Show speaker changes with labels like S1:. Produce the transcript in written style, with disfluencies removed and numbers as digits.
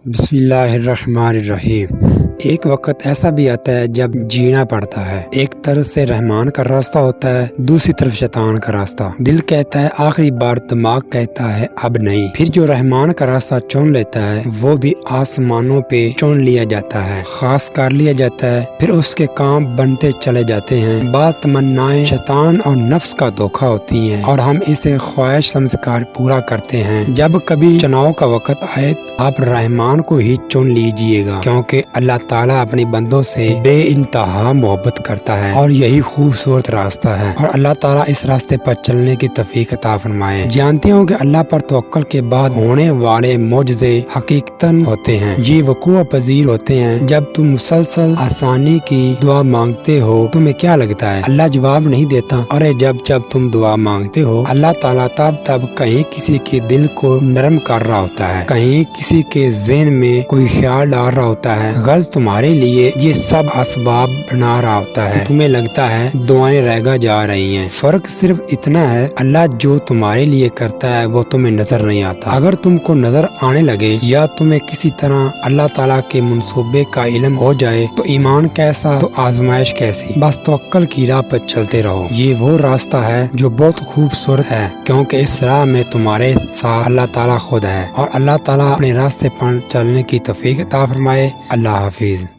S1: بسم اللہ الرحمن الرحیم۔ ایک وقت ایسا بھی آتا ہے جب جینا پڑتا ہے۔ ایک طرف سے رحمان کا راستہ ہوتا ہے، دوسری طرف شیطان کا راستہ۔ دل کہتا ہے آخری بار، دماغ کہتا ہے اب نہیں۔ پھر جو رحمان کا راستہ چن لیتا ہے وہ بھی آسمانوں پہ چن لیا جاتا ہے، خاص کر لیا جاتا ہے، پھر اس کے کام بنتے چلے جاتے ہیں۔ بعض تمنائیں شیطان اور نفس کا دھوکہ ہوتی ہیں اور ہم اسے خواہش سمجھ کر پورا کرتے ہیں۔ جب کبھی چناؤ کا وقت آئے آپ رحمان کو ہی چن لیجئے گا، کیونکہ اللہ تعالیٰ اپنے بندوں سے بے انتہا محبت کرتا ہے اور یہی خوبصورت راستہ ہے، اور اللہ تعالیٰ اس راستے پر چلنے کی توفیق عطا فرمائے۔ جانتے ہو کہ اللہ پر توکل کے بعد ہونے والے معجزے حقیقتاً ہوتے ہیں، یہ وقوع پذیر ہوتے ہیں۔ جب تم مسلسل آسانی کی دعا مانگتے ہو تمہیں کیا لگتا ہے اللہ جواب نہیں دیتا؟ اور جب تم دعا مانگتے ہو اللہ تعالیٰ تب کہیں کسی کے دل کو نرم کر رہا ہوتا ہے، کہیں کسی کے ذہن میں کوئی خیال ڈال رہا ہوتا ہے، غرض تمہارے لیے یہ سب اسباب بنا رہا ہوتا ہے۔ تمہیں لگتا ہے دعائیں رہ جا رہی ہیں، فرق صرف اتنا ہے اللہ جو تمہارے لیے کرتا ہے وہ تمہیں نظر نہیں آتا۔ اگر تم کو نظر آنے لگے یا تمہیں کسی طرح اللہ تعالیٰ کے منصوبے کا علم ہو جائے تو ایمان کیسا تو آزمائش کیسی، بس توکل کی راہ پر چلتے رہو۔ یہ وہ راستہ ہے جو بہت خوبصورت ہے، کیونکہ اس راہ میں تمہارے ساتھ اللہ تعالیٰ خود ہے، اور اللہ تعالیٰ اپنے راستے پر چلنے کی توفیق عطا فرمائے۔ اللہ حافظ۔